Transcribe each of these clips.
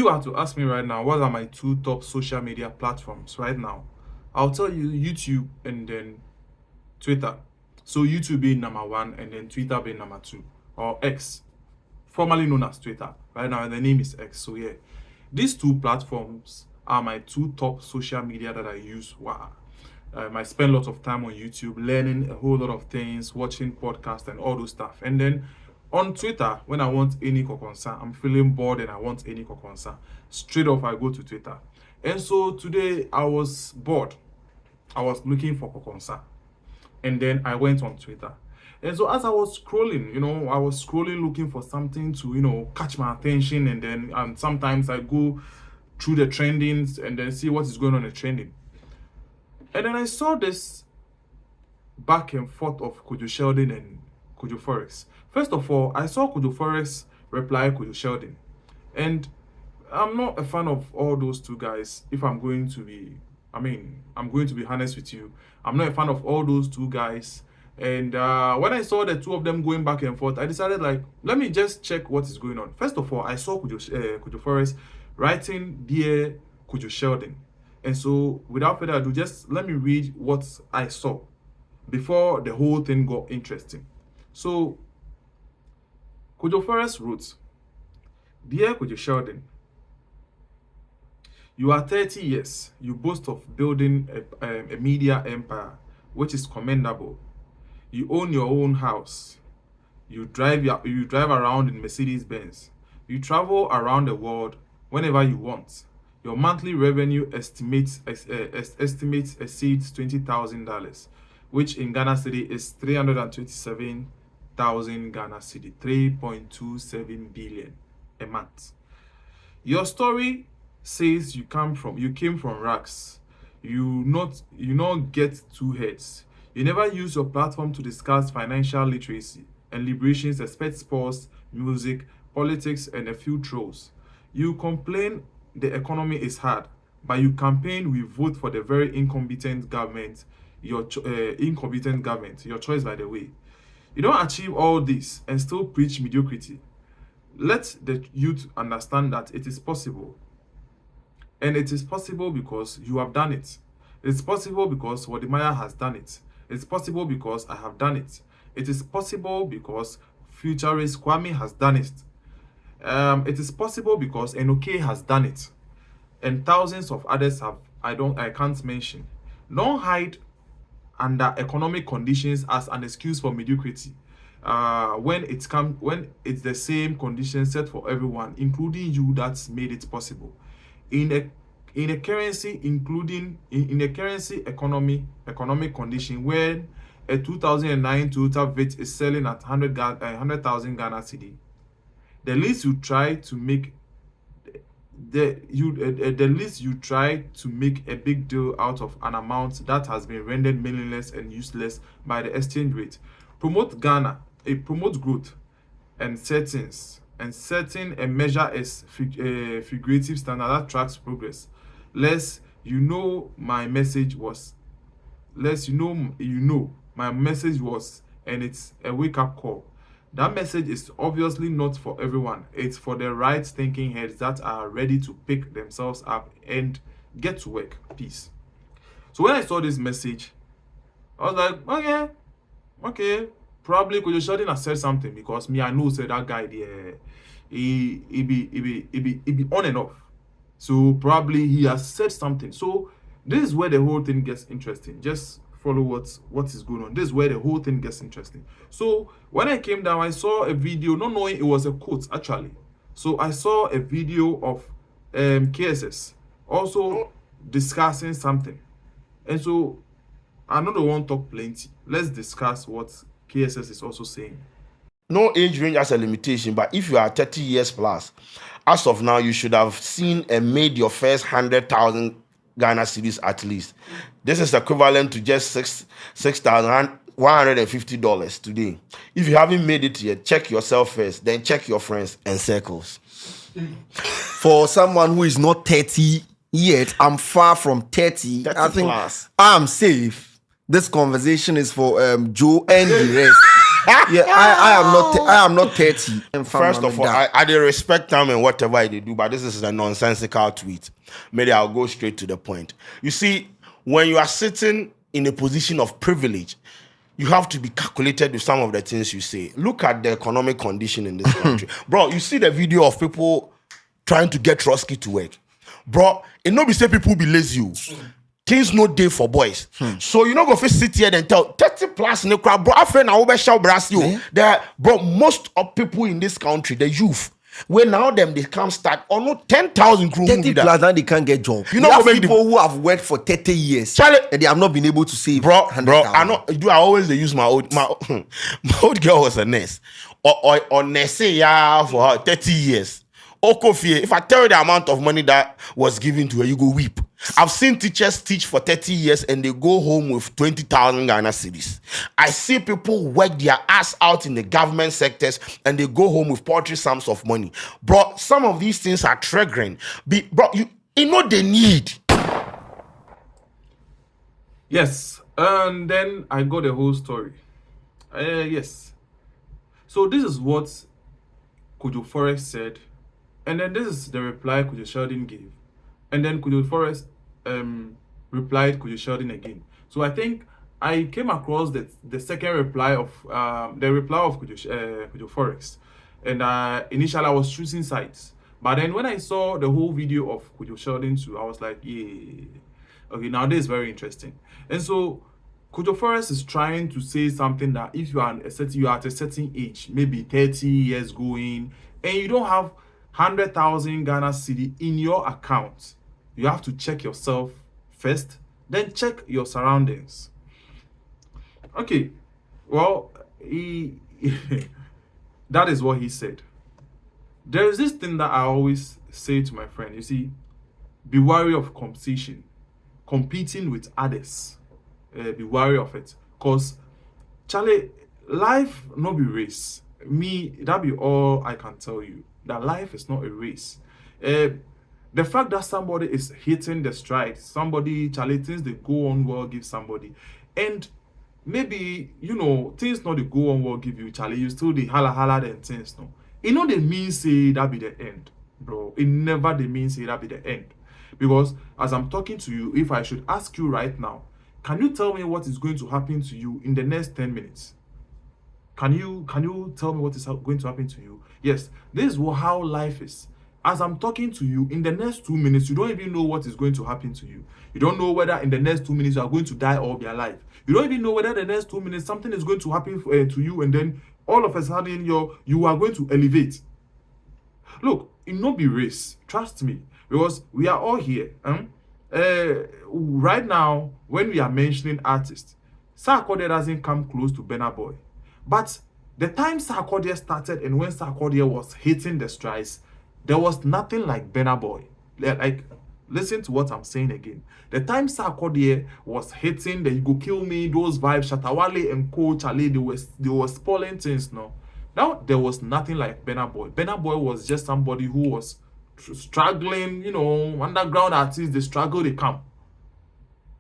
you are to ask me right now, what are my two top social media platforms right now? I'll tell you YouTube and then Twitter. So YouTube being number one and then Twitter being number two, or X, formerly known as Twitter. Right now, the name is X. So yeah, these two platforms are my two top social media that I use. Wow. I spend lots of time on YouTube learning a whole lot of things, watching podcasts and all those stuff. And then on Twitter, when I want any kokonsa, I'm feeling bored and I want any kokonsa, straight off I go to Twitter. And so today I was bored. I was looking for kokonsa. And then I went on Twitter. And so as I was scrolling, I was scrolling looking for something to, catch my attention. And then sometimes I go through the trendings and then see what is going on in the trending. And then I saw this back and forth of Kojo Sheldon and Kojo Forex. First of all, I saw Kojo Forex reply Kojo Sheldon. And I'm not a fan of all those two guys. If I'm going to be, I'm going to be honest with you. I'm not a fan of all those two guys. And when I saw the two of them going back and forth, I decided, like, let me just check what is going on. First of all, I saw Kojo Forex writing Dear Kojo Sheldon. And so, without further ado, just let me read what I saw before the whole thing got interesting. So, Kojo Forex wrote, Dear Kojo Sheldon, you are 30 years. You boast of building a media empire, which is commendable. You own your own house. You drive around in Mercedes Benz. You travel around the world whenever you want. Your monthly revenue estimates exceeds $20,000, which in Ghana cedi is 327,000 Ghana cedi, 3.27 billion a month. Your story says you came from rags. You not get two heads. You never use your platform to discuss financial literacy and liberations, expect sports, music, politics, and a few trolls. You complain the economy is hard, but you campaign, we vote for the very incompetent government, your choice, by the way. You don't achieve all this and still preach mediocrity. Let the youth understand that it is possible. And it is possible because you have done it. It's possible because Wadimaya has done it. It's possible because I have done it. It is possible because futurist Kwame has done it. It is possible because Enoke has done it, and thousands of others have. I can't mention. Don't hide under economic conditions as an excuse for mediocrity. When it's the same conditions set for everyone, including you, that's made it possible. In a currency economic condition, when a 2009 Toyota Vitz is selling at 100,000 Ghana cedi. The least you try to make a big deal out of an amount that has been rendered meaningless and useless by the exchange rate. Promote growth and setting a measure as figurative standard that tracks progress. My message was, and it's a wake-up call. That message is obviously not for everyone. It's for the right thinking heads that are ready to pick themselves up and get to work. Peace. So when I saw this message, I was like, okay. Probably Kojo Sheldon has said something, because me, I know said that guy there, he be on and off. So probably he has said something. So this is where the whole thing gets interesting. Just follow what is going on. This is where the whole thing gets interesting. So when I came down, I saw a video, not knowing it was a quote actually. So I saw a video of KSS also discussing something. And so I know they won't talk plenty. Let's discuss what KSS is also saying. No age range has a limitation, but if you are 30 years plus, as of now, you should have seen and made your first 100,000 Ghana cedis at least. This is equivalent to just $6,150 today. If you haven't made it yet, check yourself first, then check your friends and circles. For someone who is not 30 yet, I'm far from 30. I think plus. I'm safe. This conversation is for Joe and the rest. Yeah, I am not 30. First of all, I dey respect them and whatever they do, but this is a nonsensical tweet. Maybe I'll go straight to the point. You see, when you are sitting in a position of privilege, you have to be calculated with some of the things you say. Look at the economic condition in this country. Bro, you see the video of people trying to get Trotsky to work. Bro, it no be say people be lazy. Things no day for boys. So you know go first sit here and tell 30 plus in the crowd, bro. I friend I will shout brass you. There, bro, most of people in this country, the youth, when now them they come start or no 10,000 crew 30 plus now they can't get job. You know we have people who have worked for 30 years, Charlie, and they have not been able to save. Bro, I know. I always they use my old girl was a nurse or nurse yeah for her 30 years. Okofie, if I tell you the amount of money that was given to her, you go weep. I've seen teachers teach for 30 years and they go home with 20,000 Ghana cedis. I see people work their ass out in the government sectors and they go home with paltry sums of money. Bro, some of these things are triggering. Bro, you know they need. Yes, and then I got the whole story. Yes. So this is what Kojo Forex said. And then this is the reply Kojo Sheldon gave. And then Kojo Forex replied Kojo Sheldon again. So I think I came across the second reply of Kojo Forex. And initially I was choosing sides. But then when I saw the whole video of Kojo Sheldon too, I was like, yeah. Okay, now this is very interesting. And so Kojo Forex is trying to say something that if you are at a certain age, maybe 30 years going, and you don't have 100,000 Ghana cedi in your account, you have to check yourself first, then check your surroundings. Okay, well, that is what he said. There is this thing that I always say to my friend. You see, be wary of competition, competing with others. Be wary of it, cause Charlie, life no be race. Me, that be all I can tell you. That life is not a race. The fact that somebody is hitting the stride, somebody, Charlie, things they go on well give somebody, and maybe things not they go on well give you, Charlie, you still the holla then things no. It know they mean say that be the end, bro. It never they mean say that be the end, because as I'm talking to you, if I should ask you right now, can you tell me what is going to happen to you in the next 10 minutes? Can you tell me what is going to happen to you? Yes, this is how life is. As I'm talking to you, in the next 2 minutes, you don't even know what is going to happen to you. You don't know whether in the next 2 minutes you are going to die or be alive. You don't even know whether the next 2 minutes something is going to happen to you, and then all of a sudden you are going to elevate. Look, it no be race. Trust me, because we are all here. Right now, when we are mentioning artists, Sarkodie doesn't come close to Burna Boy. But the time Sarkodie started and when Sarkodie was hitting the strides, there was nothing like Burna Boy. Like, listen to what I'm saying again. The time Sarkodie was hitting the You Go Kill Me, those vibes, Shatawale and Co. Charlie, they were spoiling things now. Now, there was nothing like Burna Boy. Burna Boy was just somebody who was struggling, underground artists, they struggle, they come.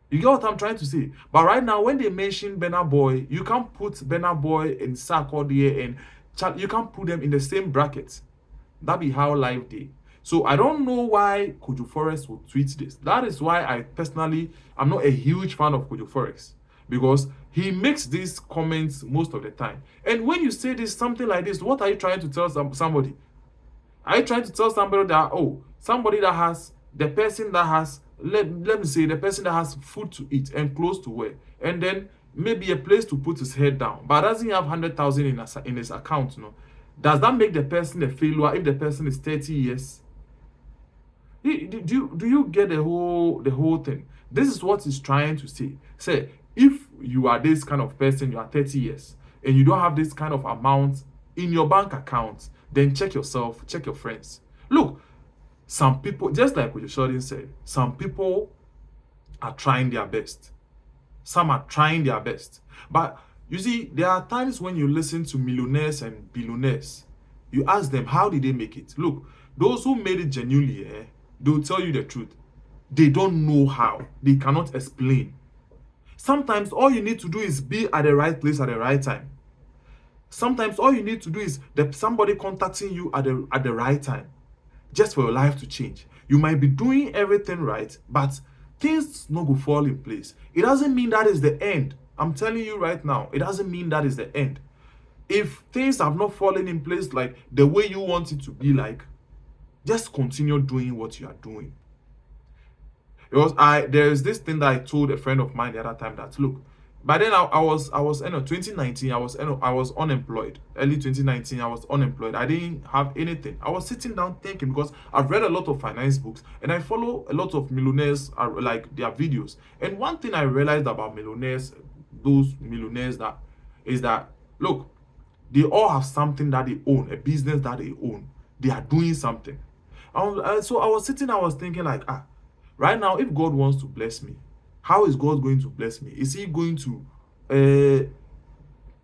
You get what I'm trying to say? But right now, when they mention Burna Boy, you can't put Burna Boy and Sarkodie and you can't put them in the same bracket. That be how life day. So I don't know why Kojo Forex would tweet this. That is why I'm not a huge fan of Kojo Forex, because he makes these comments most of the time. And when you say this, something like this, what are you trying to tell somebody? Are you trying to tell somebody that, somebody that has, the person that has, let me say, the person that has food to eat and clothes to wear, and then maybe a place to put his head down, but doesn't have 100,000 in his account, does that make the person a failure if the person is 30 years? Do you get the whole thing? This is what he's trying to say. Say, if you are this kind of person, you are 30 years, and you don't have this kind of amount in your bank account, then check yourself, check your friends. Look, some people, just like what Sheldon said, some people are trying their best. Some are trying their best. But you see, there are times when you listen to millionaires and billionaires, you ask them, how did they make it? Look, those who made it genuinely, they'll tell you the truth. They don't know how. They cannot explain. Sometimes all you need to do is be at the right place at the right time. Sometimes all you need to do is somebody contacting you at the right time, just for your life to change. You might be doing everything right, but things no go fall in place. It doesn't mean that is the end. I'm telling you right now, it doesn't mean that is the end. If things have not fallen in place like the way you want it to be like, just continue doing what you are doing. There's this thing that I told a friend of mine the other time that, look, by then I was 2019, I was unemployed. Early 2019, I was unemployed. I didn't have anything. I was sitting down thinking, because I've read a lot of finance books and I follow a lot of millionaires, like their videos. And one thing I realized about millionaires, those millionaires, that is that, look, they all have something that they own, a business that they own. They are doing something. So I was sitting, I was thinking like, right now, if God wants to bless me, how is God going to bless me? Is he going to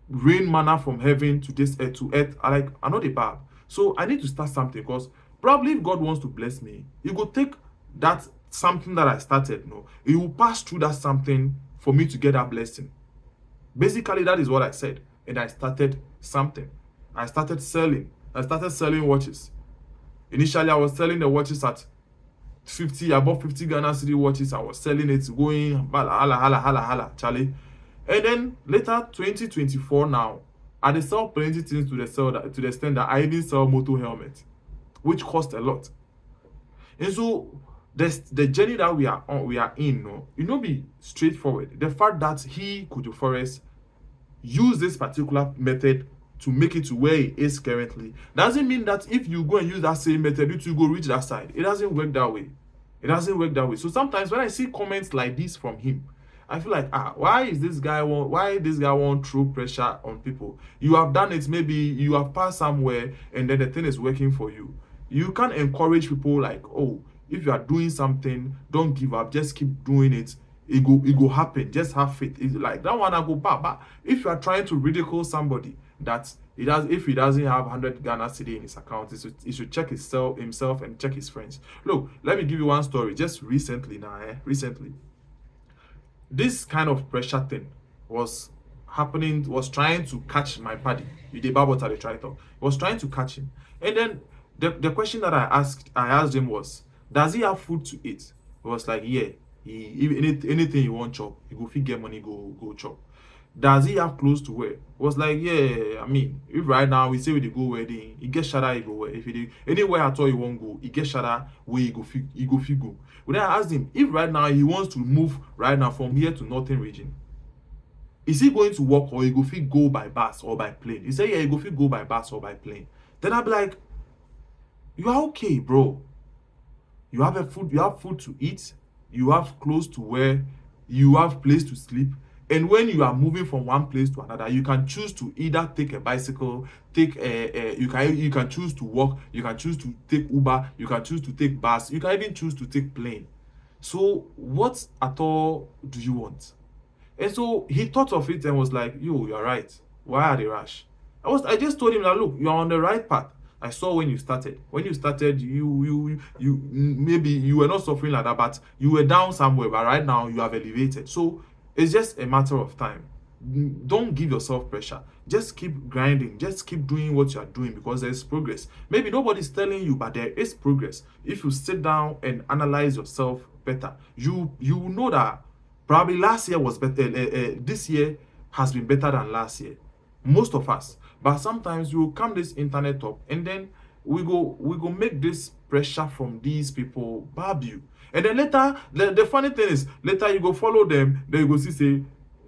rain manna from heaven to this earth, to earth? I'm not a bab. So I need to start something, because probably if God wants to bless me, he will take that something that I started, he will pass through that something for me to get that blessing. Basically, that is what I said. And I started something. I started selling watches. Initially, I was selling the watches at 50, I bought 50 Ghana City watches. I was selling it, going hala, Charlie. And then later, 2024 now, I dey sell plenty things to the extent that I even sell motor helmets, which cost a lot. And so the journey that we are in, be straightforward. The fact that Kojo Forex, use this particular method to make it to where it is currently, doesn't mean that if you go and use that same method, you go reach that side. It doesn't work that way. So sometimes when I see comments like this from him, I feel like, why this guy want throw pressure on people? You have done it, maybe you have passed somewhere and then the thing is working for you. You can't encourage people like, oh, if you are doing something, don't give up, just keep doing it. It go happen. Just have faith. It's like that one I go back. But if you are trying to ridicule somebody that if he doesn't have 100 Ghana cedi in his account, he should check himself and check his friends. Look, let me give you one story. Just recently, this kind of pressure thing was happening. Was trying to catch my buddy. The Bible at the try talk. Was trying to catch him, and then the question that I asked him was, does he have food to eat? He was like, yeah. Anything you want chop, you go fit get money, go chop. Does he have clothes to wear? Was like, yeah. I mean, if right now we say we dey go wedding, he get shada, he go wear. If he anywhere at all he won't go, he get shada where he go fit go. But then I asked him, if right now he wants to move right now from here to northern region, is he going to walk, or he go fit go by bus or by plane? He said, yeah, he go fit go by bus or by plane. Then I'll be like, you are okay, bro. You have food to eat. You have clothes to wear, you have place to sleep, and when you are moving from one place to another, you can choose to either take a bicycle, you can choose to walk, you can choose to take Uber, you can choose to take bus, you can even choose to take plane. So what at all do you want? And so he thought of it and was like, yo, you're right. Why are they rush? I just told him that, look, you're on the right path. I saw when you started. When you started, you maybe you were not suffering like that, but you were down somewhere. But right now, you have elevated. So it's just a matter of time. Don't give yourself pressure. Just keep grinding. Just keep doing what you are doing, because there's progress. Maybe nobody's telling you, but there is progress. If you sit down and analyze yourself better, you will know that probably last year was better. This year has been better than last year. Most of us. But sometimes we will come this internet up, and then we go make this pressure from these people barb you. And then later, the funny thing is, later you go follow them, then you go say,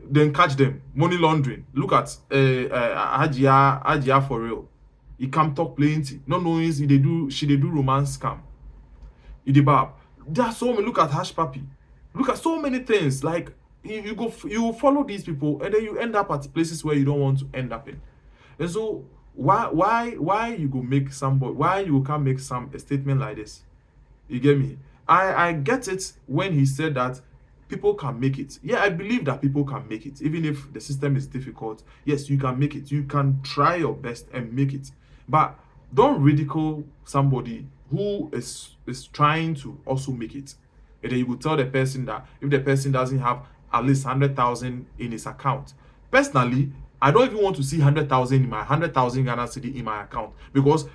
then catch them money laundering. Look at Ajia for real. He come talk plenty. No knowing she they do romance scam. He the barb. There are so many. Look at Hash Papi. Look at so many things. Like you follow these people, and then you end up at places where you don't want to end up in. And so why you go make somebody, why you can't make a statement like this? You get me? I get it when he said that people can make it. Yeah, I believe that people can make it, even if the system is difficult. Yes, you can make it. You can try your best and make it. But don't ridicule somebody who is trying to also make it. And then you will tell the person that if the person doesn't have at least 100,000 in his account, personally, I don't even want to see 100,000 Ghana cedi in my account, because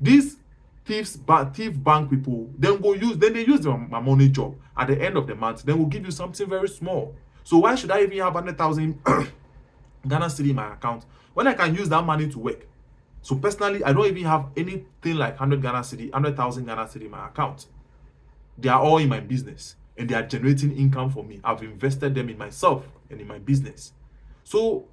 these thief bank people, then they use my money job at the end of the month, then will give you something very small. So why should I even have 100,000 Ghana cedi in my account when I can use that money to work? So personally, I don't even have anything like 100,000 Ghana cedi in my account. They are all in my business and they are generating income for me. I've invested them in myself and in my business. So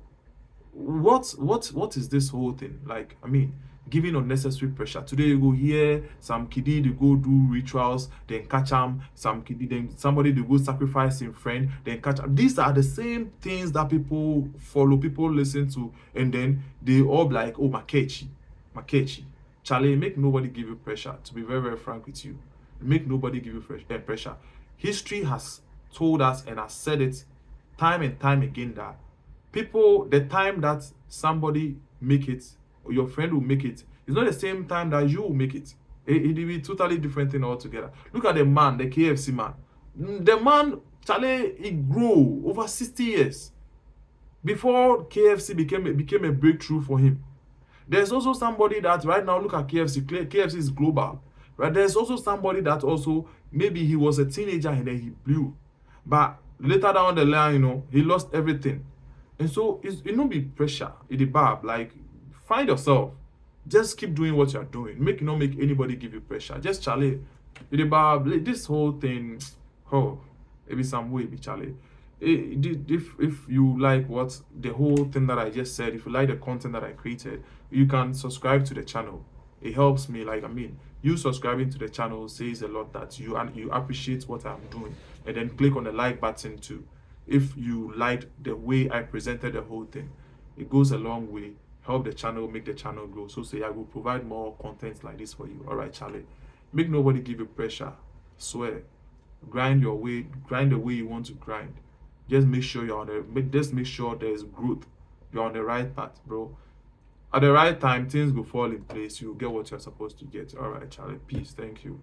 what is this whole thing? Like, I mean, giving unnecessary pressure. Today you go here, some kiddie they go do rituals, then catch them, some kiddie, then somebody they go sacrifice in friend, then catch them. These are the same things that people follow, people listen to, and then they all be like, oh, Makechi. Charlie, make nobody give you pressure. To be very, very frank with you, make nobody give you pressure. History has told us and has said it time and time again that people, the time that somebody make it, or your friend will make it, is not the same time that you will make it. It will be totally different thing altogether. Look at the man, the KFC man. The man, Charlie, he grew over 60 years before KFC became a breakthrough for him. There's also somebody that right now, look at KFC. KFC is global, right? There's also somebody that also, maybe he was a teenager and then he blew, but later down the line, he lost everything. And so it no be pressure, it is bad. Like, find yourself. Just keep doing what you're doing. Not make anybody give you pressure. Just Charlie. It is bad. This whole thing, maybe some way be Charlie. If you like what the whole thing that I just said, if you like the content that I created, you can subscribe to the channel. It helps me. Like, I mean, you subscribing to the channel says a lot that you appreciate what I'm doing, and then click on the like button too. If you liked the way I presented the whole thing, it goes a long way. Help the channel, make the channel grow. So say I will provide more content like this for you. All right, Charlie. Make nobody give you pressure. Swear. Grind the way you want to grind. Just make sure just make sure there's growth. You're on the right path, bro. At the right time, things will fall in place. You'll get what you're supposed to get. All right, Charlie. Peace. Thank you.